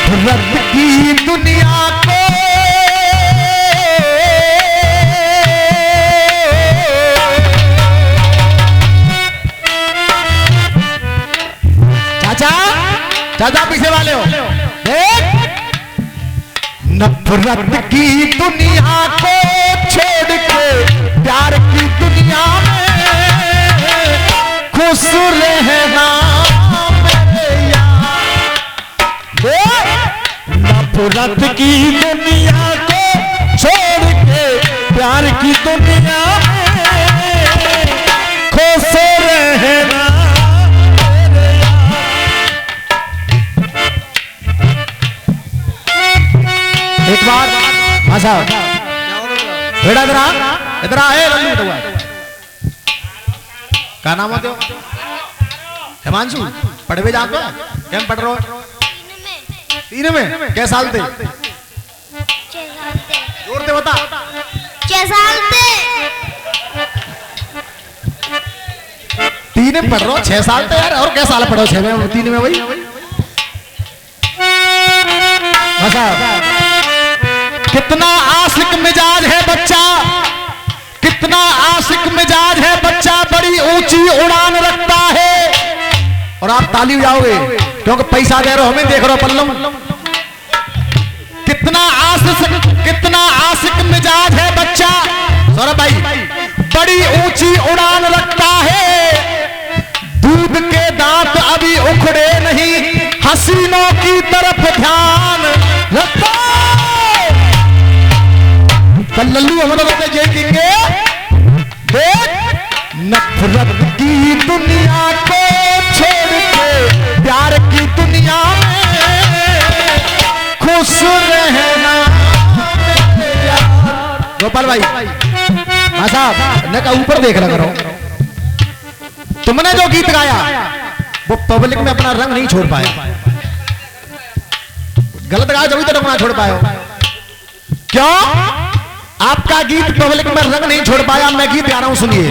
नफरत की दुनिया को चाचा चाचा पीछे वाले हो देख, नफरत की दुनिया को छोड़ के प्यार की दुनिया में खुश रहना मेरे यार। नफरत की दुनिया को छोड़ के प्यार की दुनिया में खुश रहना मेरे यार। एक बार हाँ साहब बेटा इधर आ लल्लू क्या नाम है हिमांशु पढ़ भी जाते हो क्या पढ़ रहे हो? तीन में क्या साल थे? 6 साल थे। जोर से बता। 6 साल थे। तीन में पढ़ रहे हो 6 साल थे यार, और क्या साल पढ़ो 6 में 3 में भाई? कितना आशिक मिजाज है बच्चा, कितना आशिक मिजाज है बच्चा, बड़ी ऊंची उड़ान रखता है। और आप ताली बजाओगे क्योंकि पैसा दे रहे हो, हमें देख रहे हो पल्लम। कितना आशिक मिजाज है बच्चा सौरभ भाई, बड़ी ऊंची उड़ान रखता है। दूध के दांत अभी उखड़े नहीं, हसीनों की तरफ ध्यान रखता। लल्लू हम लोग जय किंगे देख, नफरत की दुनिया को छोड़ के प्यार की दुनिया में खुश रहना। गोपाल भाई हाँ साहब ने कहा ऊपर देख रहा करो, तुमने जो गीत गाया वो पब्लिक में अपना रंग नहीं छोड़ पाया। गलत गाया जब तो रंग ना छोड़ पाए। क्यों? आपका गीत पब्लिक में रंग नहीं छोड़ पाया। मैं गीत गा रहा हूं सुनिए।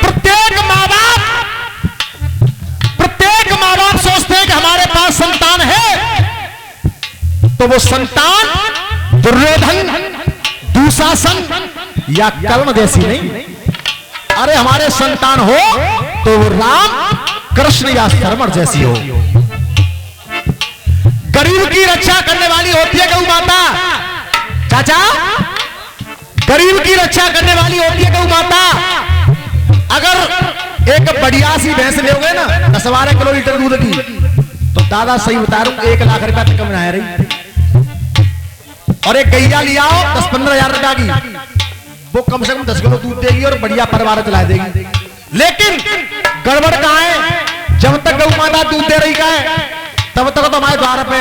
प्रत्येक माँ बाप सोचते हैं कि हमारे पास संतान है तो वो संतान दुर्योधन, दुशासन या कर्ण जैसी नहीं। अरे हमारे संतान हो तो वो राम, कृष्ण या शर्मर जैसी हो। गरीब की रक्षा करने वाली होती है गौ माता। चाचा गरीब की रक्षा करने वाली होती है गौ माता। अगर एक बढ़िया सी भैंस लोगे ना 10-12 किलो लीटर दूध की, तो दादा सही बता रहा हूं 1 लाख रुपया तक कम रही। और एक गैया लिया हो 10-15 हजार रुपया की, वो कम से कम 10 किलो दूध देगी और बढ़िया परिवार चला देगी। लेकिन गड़बड़ कहां है? जब तक गौ माता दूध दे रही है तब तक तो हमारे द्वार पे,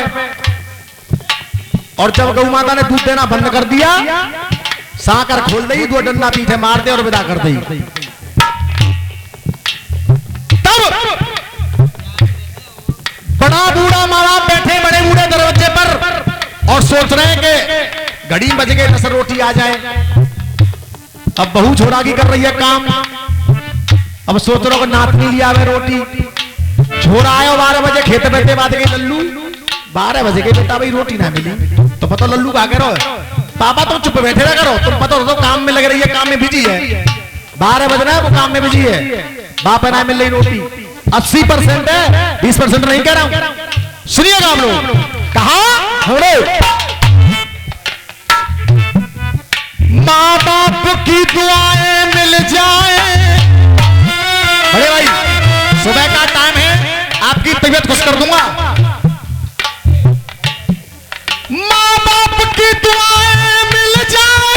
और जब गौ माता ने दूध देना बंद कर दिया, साकर खोल दी, 2 डंडा पीछे मार दे और विदा कर दी। तब बड़ा बूढ़ा माँ बाप बैठे बड़े बूढ़े दरवाजे पर और सोच रहे हैं कि घड़ी बज गए 10 रोटी आ जाए। अब बहू छोड़ा की कर रही है काम, अब सोच रहे हो नातनी लिया हुआ रोटी। छोरा आयो 12 बजे, खेत बैठे बात गई लल्लू 12 बजे गई बेटा भाई रोटी ना मिली, तो पता लल्लू का करो पापा तुम चुप बैठे ना करो, तुम पता हो काम में लग रही है, काम में बिजी है। 12 बज रहा है वो काम में बिजी है, बाप ना मिल रही रोटी। 80% है, 20% नहीं कह रहा हूं। सुनिएगा आप लोग कहा माँ बाप की दुआएं मिल जाए। बड़े भाई सुबह का टाइम है, आपकी तबीयत खुश कर दूंगा। माँ बाप की दुआएं मिल जाए,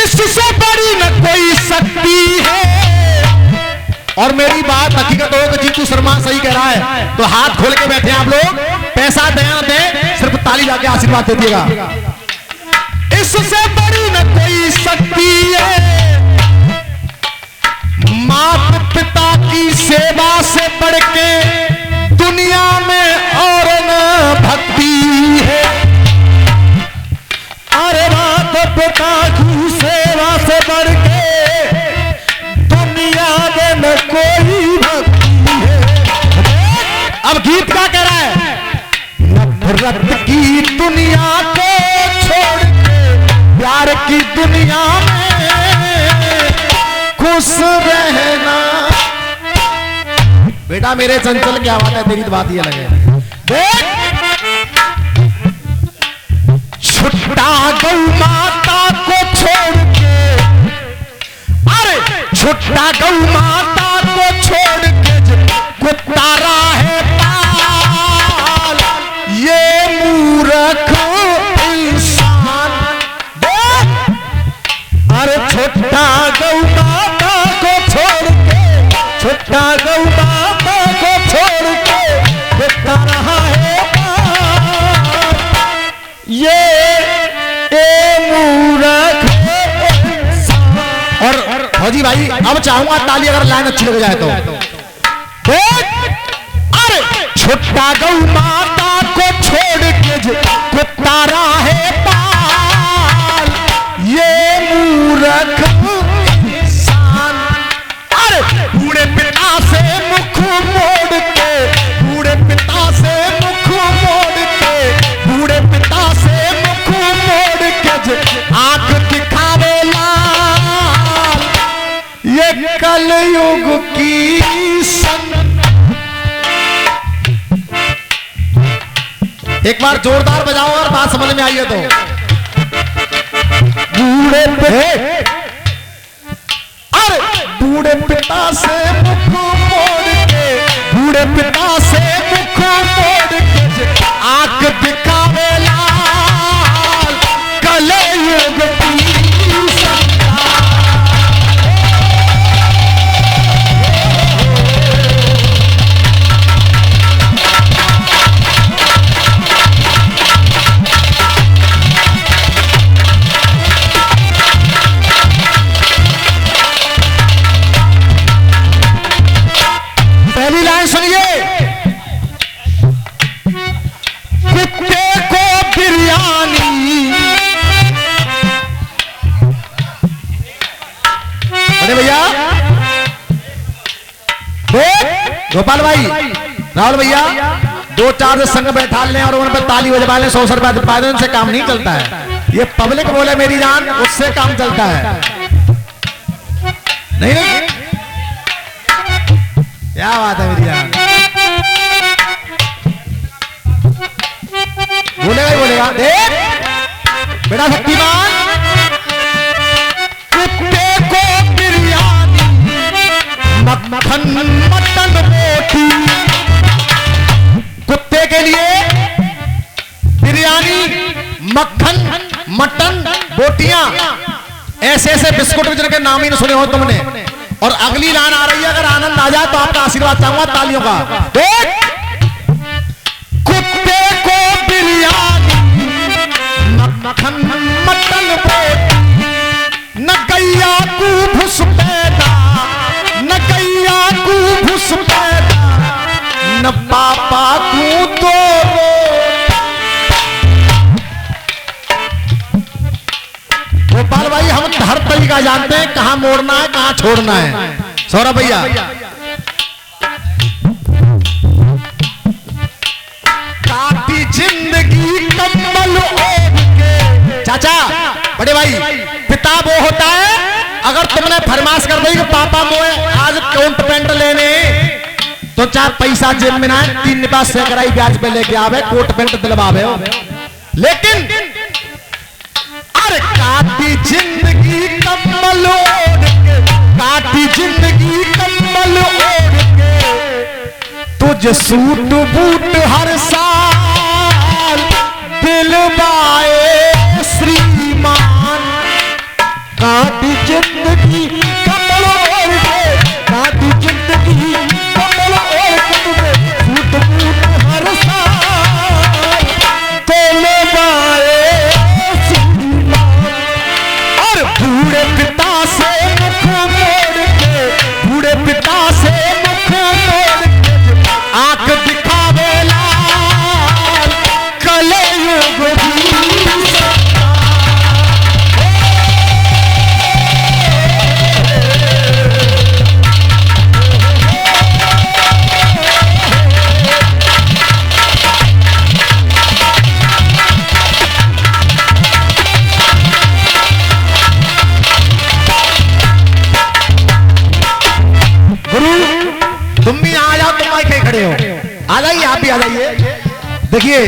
इससे बड़ी न कोई शक्ति है। और मेरी बात हकीकत हो कि जीतू शर्मा सही कह रहा है, तो हाथ खोल के बैठे आप लोग, पैसा देना दे, सिर्फ ताली जाके आशीर्वाद दे दिएगा। इससे बड़ी न कोई शक्ति है, माता पिता की सेवा से बढ़ के दुनिया में और न भक्ति है। अरे माता पिता की सेवा से बढ़ के दुनिया में न कोई भक्ति गीत क्या कह रहा है? नफरत की दुनिया को छोड़ के प्यार की दुनिया में खुश रहना। बेटा मेरे चंचल क्या बात है, तेरी तो बात ये लगे। देख छुट्टा गौ माता को छोड़ के, अरे छुट्टा गौ माता को छोड़ के कुत्ता राहे पाल, ये मूर्ख इंसान। अरे छुट्टा गौ माता को छोड़ के, छुट्टा गौ माता को छोड़ के कुत्ता रहा है पाल, ये मूर्ख इंसान। और फौजी भाई अब चाहूंगा ताली अगर लाइन अच्छी लग जाए तो। अरे छुट्टा गौ माता को छोड़ के कुत्ता राहे पाल, ये मूर्ख इंसान। अरे बूढ़े पिता से मुख मोड़ के, बूढ़े पिता से मुख मोड़ के, बूढ़े पिता से मुख मोड़ के आंख दिखावे लाल, ये कलयुग की एक बार जोरदार बजाओ और बात समझ में आई है तो। बूढ़े अरे बूढ़े पिता से मुख मोड़ के, बूढ़े पिता से मुख मोड़ के आंख दिखावे लाल, कलयुग की सुनिए। कुत्ते को बिरयानी, अरे भैया गोपाल भाई, राहुल भैया, दो चार से संग बैठा लें और उन पर ताली बजवा लें, 100 रुपए पाए, उनसे काम नहीं चलता है। ये पब्लिक बोले मेरी जान, उससे काम चलता है। नहीं नहीं क्या बात है मेरी जान, बोलेगा ही बोलेगा। देख बेटा शक्तिमान, कुत्ते को बिरयानी, मक्खन मटन रोटी, कुत्ते के लिए बिरयानी, मक्खन मटन बोटियां, ऐसे ऐसे बिस्कुट जिनके नाम ही नहीं सुने हो तुमने। और अगली लाइन आ रही है, अगर आनंद आ जाए तो आपका आशीर्वाद चाहूंगा तालियों का। देख कुत्ते को बिरयानी, मक्खन मटन रोटी, न गैया को भुस पैदा, न गैया को भुस पैदा, न पापा को दो। गोपाल भाई हम हर तरीका जानते हैं, कहां मोड़ना है कहां छोड़ना है। सौरभ भैया काटी जिंदगी कम्बल ओढ़ के। चाचा बड़े भाई, पिता वो होता है अगर तुमने फरमाइश कर दी कि पापा मोए आज कोट पैंट लेने, तो 4 पैसा जेब में ना 3 निपास से कराई ब्याज पे लेके आवे, कोट पैंट दिलवावे। लेकिन अरे काटी जिंदगी कम्बल ओढ़ के, काटी जिंदगी कम्बल ओढ़ के, तुझ सूट बूट हर साल दिलवाए श्रीमान। काटी जिंदगी कम्बल ओढ़ के, काटी जिंदगी कम्बल ओढ़ के, तुझे सूट बूट हर साल दिलवाए। बूढ़े पिता से मुख मोड़ के, बूढ़े पिता से मुख मोड़ के आंख दिखावे लाल, कलयुग की तुम भी आ जाओ, तुम भाई कहीं खड़े हो, आ जाइए, आप भी आ जाइए। देखिए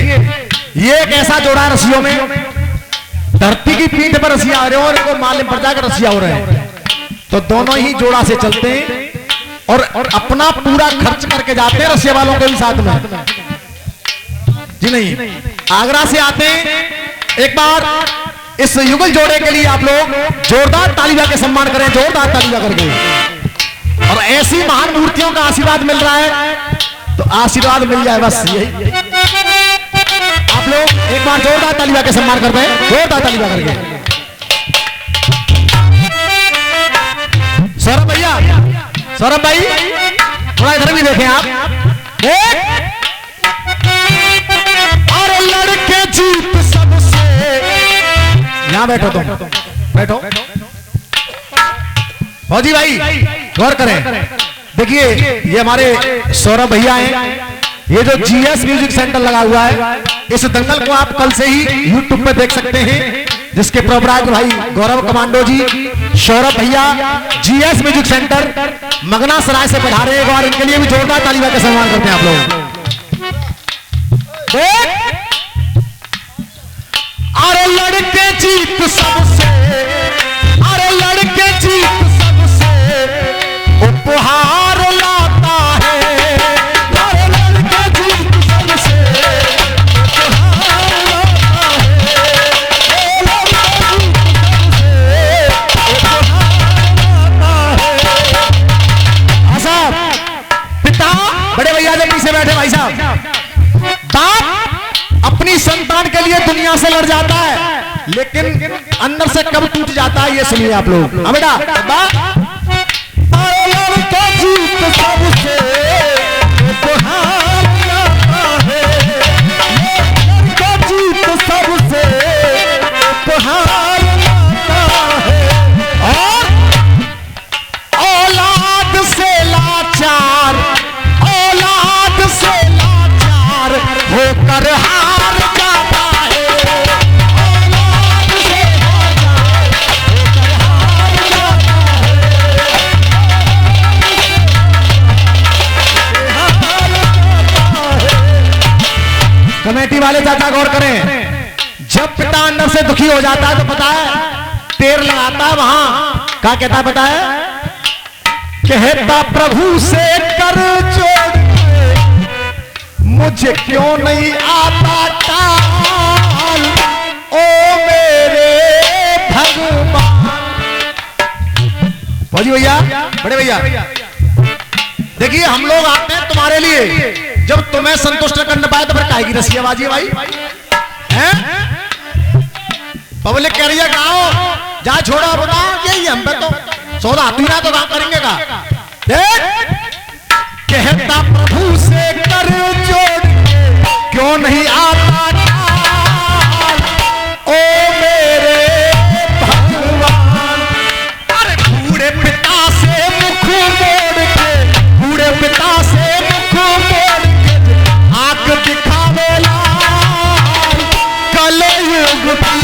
ये एक ऐसा जोड़ा है रस्सियों में, धरती की पीठ पर रस्सियां आ रहे हो और इनको मालूम पड़ जाकर रस्सियां हो रहे हैं, तो दोनों ही जोड़ा से चलते हैं और अपना पूरा खर्च करके जाते हैं, रस्सिया वालों के भी साथ में जी नहीं। आगरा से आते हैं। एक बार इस युगल जोड़े के लिए आप लोग जोरदार तालियां के सम्मान करें, जोरदार तालियां करके। और ऐसी महान मूर्तियों का आशीर्वाद मिल रहा है तो आशीर्वाद मिल जाए, बस यही। आप लोग एक बार जोरदार तालियां के सम्मान करते हैं, जोरदार तालियां करके। सौरभ भैया, सौरभ भाई थोड़ा इधर भी देखें आप। अरे लड़के जीत सबसे, यहां बैठो, तुम बैठो। फौजी भाई गौर करें, देखिए ये हमारे सौरभ भैया हैं। ये जो जीएस म्यूजिक सेंटर लगा हुआ है, इस दंगल को आप कल से ही यूट्यूब पे देख सकते हैं, जिसके प्रभुराज भाई गौरव कमांडो जी, सौरभ भैया, जीएस म्यूजिक सेंटर मगना सराय से पधारे। एक बार इनके लिए भी जोरदार तालियां का सम्मान करते हैं आप लोग। अरे लड़के जीत सबसे, अरे लड़के जीत सबसे उपहार लाता है, अरे लड़के जीत सबसे उपहार लाता है, साहब पिता बड़े भैया जो पीछे बैठे भाई साहब, बाप अपनी संतान के लिए दुनिया से लड़ जाता है, लेकिन अंदर से कब टूट जाता है ये सुनिए आप लोग। बेटा लड़का जीत सबसे उपहार लाता है, लड़का जीत सबसे उपहार लाता है, और औलाद से लाचार, औलाद से लाचार होकर हार जाता है, औलाद से लाचार होकर हार जाता है। कमेटी वाले चाचा गौर करें, जब पिता अंदर से दुखी हो जाता है तो पता है टेर लगाता है वहां, क्या कहता है पता है, कहता प्रभु से कर जोड़ मुझे क्यों नहीं आता टाल, ओ मेरे भगवान। फौजी भैया, बड़े भैया, देखिए हम लोग आते हैं तुम्हारे लिए, जब तुम्हें संतुष्ट न करने पाए तो फिर काहे की रसियाबाजी है भाई, हैं? पब्लिक कह रही है गाओ, जा छोड़ो बताओ, यही हम पे तो सौदा आती ना तो काम करेंगे का। देख कहता प्रभु से कर जोड़ क्यों नहीं आता टाल, ओ मेरे भगवान। अरे बूढ़े पिता से मुख मोड़ के, बूढ़े पिता से मुख मोड़ के आंख दिखावे लाल, कलयुग की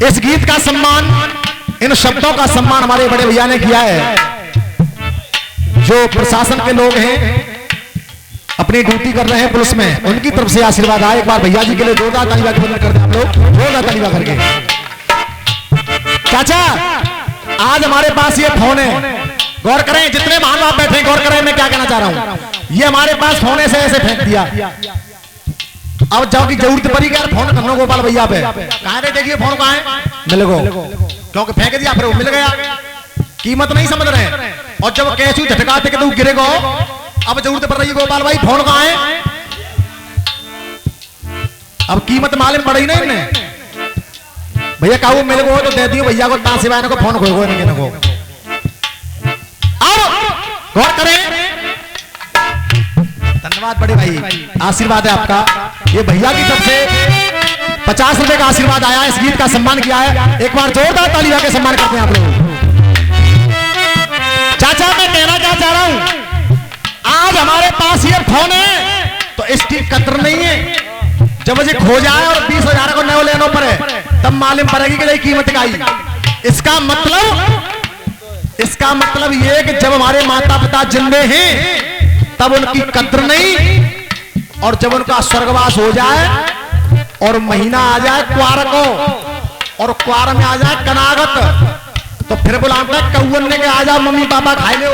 इस गीत का सम्मान, इन शब्दों का सम्मान हमारे बड़े भैया ने किया है। जो प्रशासन के लोग हैं, अपनी ड्यूटी कर रहे हैं पुलिस में, उनकी तरफ से आशीर्वाद आए। एक बार भैया जी के लिए जोरदार तालियां के बंधन करते हैं आप लोग, जोरदार तालियां करके। चाचा आज हमारे पास ये फोन है, गौर करें, जितने महान बाप बैठे हैं गौर करें मैं क्या कहना चाह रहा हूं। ये हमारे पास फोन से ऐसे फेंक दिया, अब जाओ की जरूरत पड़ी क्या फोन करना गोपाल भैया पे, कहां रे देखिए फोन कहां है, मिल गो, क्योंकि फेंक दिया फिर वो मिल गया, कीमत नहीं समझ रहे। और जब कैसे झटकाते के तू गिरेगो, अब जरूरत पड़ रही है गोपाल भाई फोन कहां है, अब कीमत मालूम पड़ी नहीं इन्हें, भैया काबू मिल गो तो दे दियो भैया को, ता सिवाय को फोन खोगो इनको। अब गौर करें, धन्यवाद बड़े भाई, आशीर्वाद है आपका। ये भैया की तरफ से 50 रुपए का आशीर्वाद आया, इस गीत का सम्मान किया है। एक बार जोरदार ताली बजा के सम्मान करते हैं आप लोग। चाचा मैं कहना क्या चाह रहा हूं, आज हमारे पास ईयरफोन है तो इसकी कदर नहीं है। जब मुझे खो जाए और 20,000 को नया लेना पड़े तब मालूम पड़ेगी कि कीमत का आई। इसका मतलब ये कि जब हमारे माता पिता जिंदे हैं तब उनकी कद्र नहीं, और जब उनका स्वर्गवास हो जाए और महीना आ जाए क्वार को, और क्वार में आ जाए कनागत, तो फिर बुलाता है कौन ने के आ जाओ मम्मी पापा खाए लो।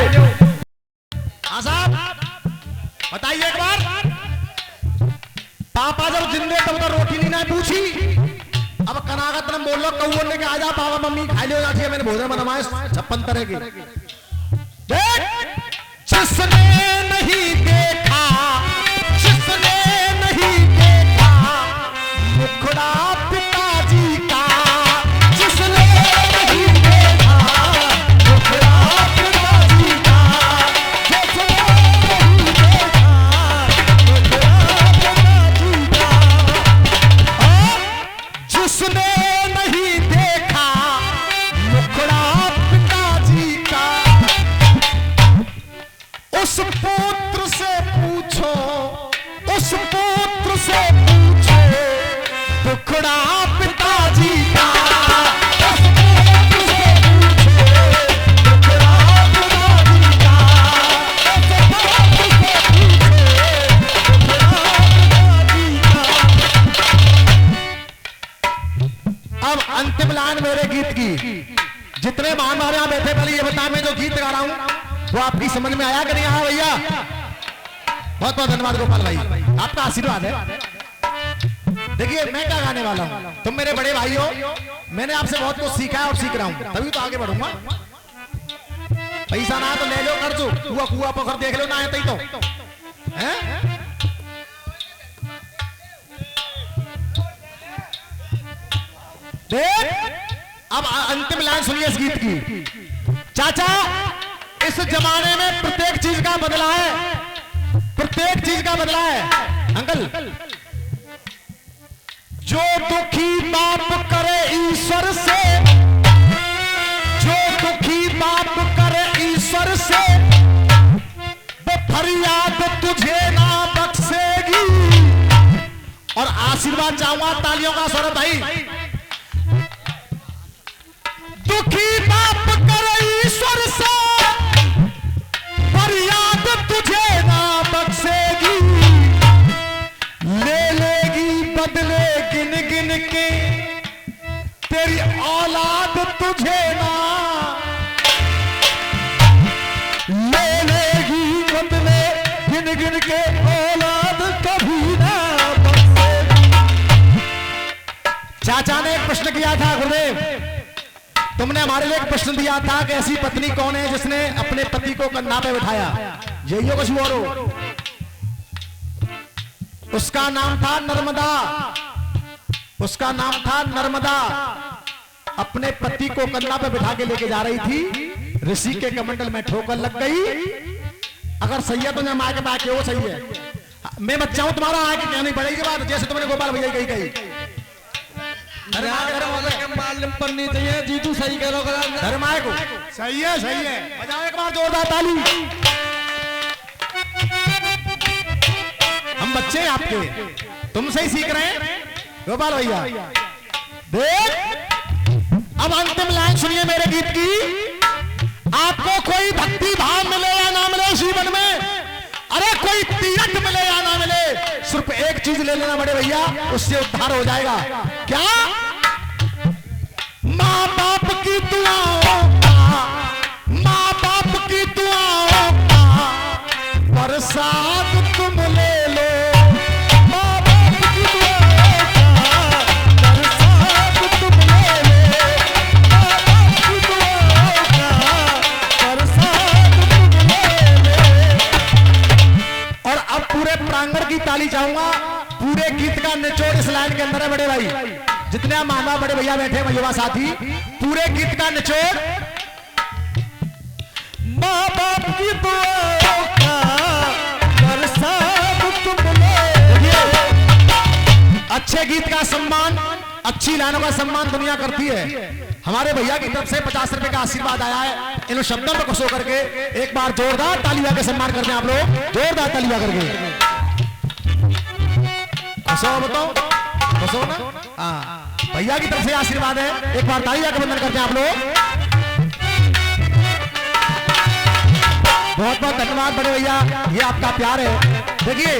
हाँ साहब बताइए एक बार, पापा जब जिंदे तब तो रोटी नहीं ना पूछी, अब कनागत ने बोल लो कौन ने के आ जाओ पापा मम्मी खाए लो, मैंने भोजन बनवाए 56 तरह के। जिसने नहीं देखा, जिसने नहीं देखा मुखड़ा पिताजी का, जिसने नहीं देखा मुखड़ा पिताजी का, जिसने नहीं देखा मुखड़ा पिताजी का, जिसने नहीं देखा मुखड़ा पिताजी का, उस पुत्र से पूछो, उस पुत्र से पूछो टुकड़ा पिताजी का, उस पुत्र से पूछो टुकड़ा पिताजी का, उस पुत्र से पूछो टुकड़ा पिताजी का। अब अंतिम लाइन मेरे गीत की, जितने महान हमारे यहां बैठे, पहले ये बता मैं जो गीत गा रहा हूं वो आपकी समझ में आया कि नहीं आया भैया? बहुत बहुत धन्यवाद गोपाल भाई, आपका आशीर्वाद है। देखिए मैं क्या गाने वाला हूं, तुम मेरे बड़े भाई हो, मैंने आपसे बहुत कुछ सीखा है और सीख रहा हूं, तभी तो आगे बढ़ूंगा। पैसा ना तो ले लो, कर्जो कुआ कुआ पोखर देख लो ना है तो हैं? अब अंतिम लाइन सुनिए इस गीत की। चाचा इस जमाने में प्रत्येक चीज का बदला है, प्रत्येक चीज का बदला है। अंकल जो दुखी बाप करे ईश्वर से, जो दुखी बाप करे ईश्वर से, वो फरियाद तुझे ना बख्शेगी। और आशीर्वाद चाहूंगा तालियों का सौरभ भाई। दुखी बाप करे ईश्वर से, फरियाद तुझे ना बख्शेगी, ले लेगी बदले गिन गिन के, तेरी औलाद तुझे ना, ले लेगी बदले गिन गिन के, औलाद कभी ना बख्शेगी। चाचा ने एक प्रश्न किया था गुरुदेव, तुमने हमारे लिए एक प्रश्न दिया था कि ऐसी पत्नी कौन है जिसने अपने पति को कंधा पे बिठाया, यही हो कुछ और हो। उसका नाम था नर्मदा, उसका नाम था नर्मदा। अपने पति को कंधा पे बिठा के लेके जा रही थी, ऋषि के कमंडल में ठोकर लग गई। अगर सही है तो मैं आगे बाकी वो सही है, मैं बच्चा हूं, तुम्हारा आगे कहनी पड़ेगी बात, जैसे तुमने गोपाल भैया कही कही। मालूम पड़नी चाहिए, जीतू सही करो, धर्माय को सही है, सही है, बजाओ एक बार जोरदार ताली। हम बच्चे हैं आपके, तुमसे ही सीख रहे हैं गोपाल भैया। देख अब अंतिम लाइन सुनिए मेरे गीत की। आपको कोई भक्ति भाव मिले या ना मिले जीवन में, अरे कोई तीरथ मिले या ना मिले, सिर्फ एक चीज ले लेना बड़े भैया, उससे उद्धार हो जाएगा। क्या? माँ बाप की दुआओं का, माँ बाप की दुआओं का प्रसाद तुम ले लो, माँ बाप की दुआओं का प्रसाद तुम ले लो, माँ बाप की दुआओं का प्रसाद तुम ले लो। और अब पूरे प्रांगण की ताली चाहूंगा, पूरे गीत का निचोड़ इस लाइन के अंदर है बड़े भाई, जितने मामा बड़े भैया बैठे हैं युवा साथी, पूरे गीत का निचोड़ माँ बाप की दुआओं का प्रसाद तुम ले। अच्छे गीत का सम्मान, अच्छी लाइनों का सम्मान दुनिया करती है। हमारे भैया की तरफ से 50 रुपए का आशीर्वाद आया है। इन शब्दों में खुश होकर के एक बार जोरदार तालियां के सम्मान करते हैं आप लोग, जोरदार तालियां करके। खुश हो बताओ, खुश हो ना? हाँ, भैया की तरफ से आशीर्वाद है, एक बार तालियां का बंधन करते हैं आप लोग। बहुत बहुत धन्यवाद बड़े भैया, ये आपका प्यार है। देखिए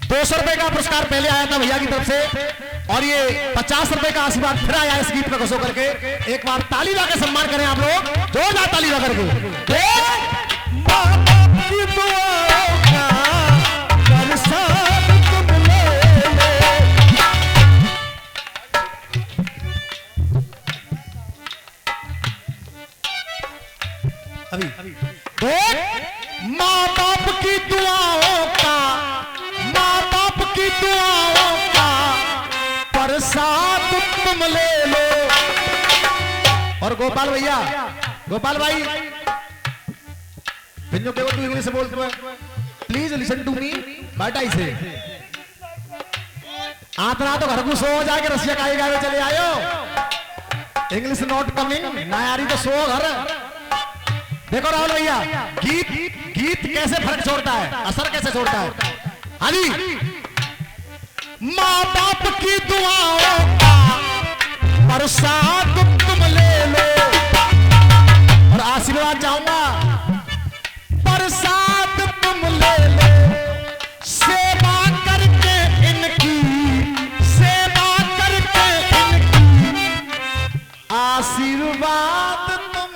200 रुपए का पुरस्कार पहले आया था भैया की तरफ से, और ये 50 रुपए का आशीर्वाद फिर आया इस गीत में खुश होकर के। एक बार ताली लगा के सम्मान करें आप लोग, जोरदार ताली लगा करके। अभी माँ बाप की दुआओं का, माँ बाप की दुआओं का प्रसाद तुम ले लो। और गोपाल भैया, गोपाल भाई, बिंजो के तू इंग्लिश से बोल, प्लीज लिसन टू मी, बाटा इसे आतना तो घर को सो जाके रसिया गाए गाए चले आयो। इंग्लिश नॉट कमिंग, ना यारी तो सो घर। देखो राहुल भैया, गीत गीत कैसे फर्क छोड़ता है, असर कैसे छोड़ता है। हाँ जी, माँ बाप की दुआओं का प्रसाद तुम ले लो, और आशीर्वाद चाहूंगा, प्रसाद तुम ले लो। सेवा करके इनकी, सेवा करके इनकी आशीर्वाद तुम,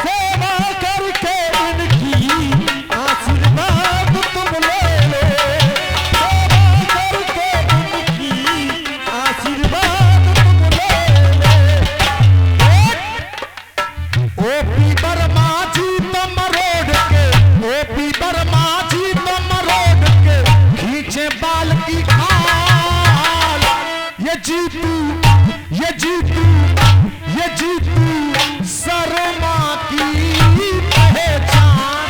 सेवा करके इनकी आशीर्वाद तुम ले लो, सेवा करके इनकी आशीर्वाद तुम ले लो। ओपी वर्मा जी तुम रोड के, ओपी वर्मा जी तुम रोड के खींचे बाल की खाल। ये जीतू, ये जीतू, ये जीतू शर्मा की पहचान।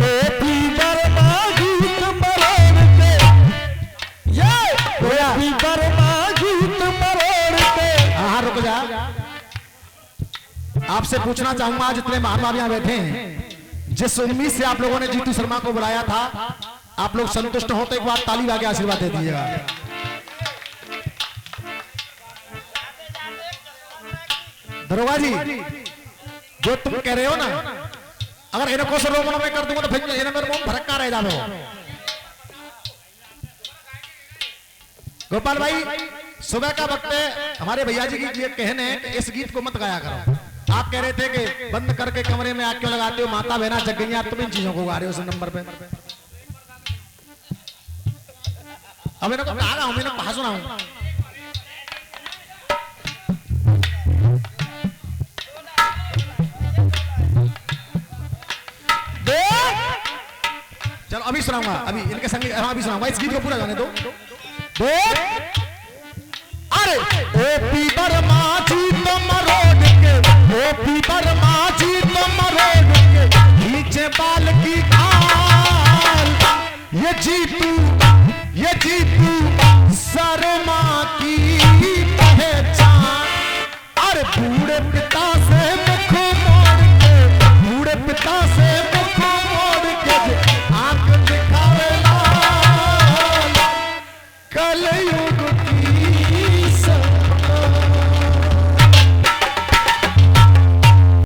ओपी वर्मा जी तुम रोड के, ये ओपी वर्मा जी तुम रोड के। हाँ रुक जा, आपसे पूछना चाहूंगा, आज इतने महानुभाव यहां बैठे हैं, जिस उम्मीद से आप लोगों ने जीतू शर्मा को बुलाया था, आप लोग संतुष्ट हो तो एक बार ताली लगा के आशीर्वाद दे दीजिएगा। दरोगा जी, जो तुम कह रहे हो ना, अगर इनको से रोमन में कर दूंगा तो फिर इन्हें मेरे मुंह भड़का रह जाओ। गोपाल भाई, सुबह का वक्त है, हमारे भैया जी की ये कहने हैं कि इस गीत को मत गाया करो। आप कह रहे थे कि बंद करके कमरे में आग क्यों लगाते हो, माता बहना जग गई, आप तुम इन चीजों को गा रहे हो उस नंबर पे। अब मैंने को कहा हूं, मैंने कहा सुना हूं। चलो अभी सुनाऊंगा, अभी इनके संग अभी सुनाऊंगा, इस गीत को पूरा गाने दो। अरे ओपी वर्मा जी तुम रोड के, ओपी वर्मा जी तुम रोड के खींचे बाल की खाल। ये जीतू, ये जीतू शर्मा की पहचान। अरे बूढ़े पिता से मुख मोड़ के, बूढ़े पिता से मुख मोड़ के आंख दिखावे लाल। कलयुग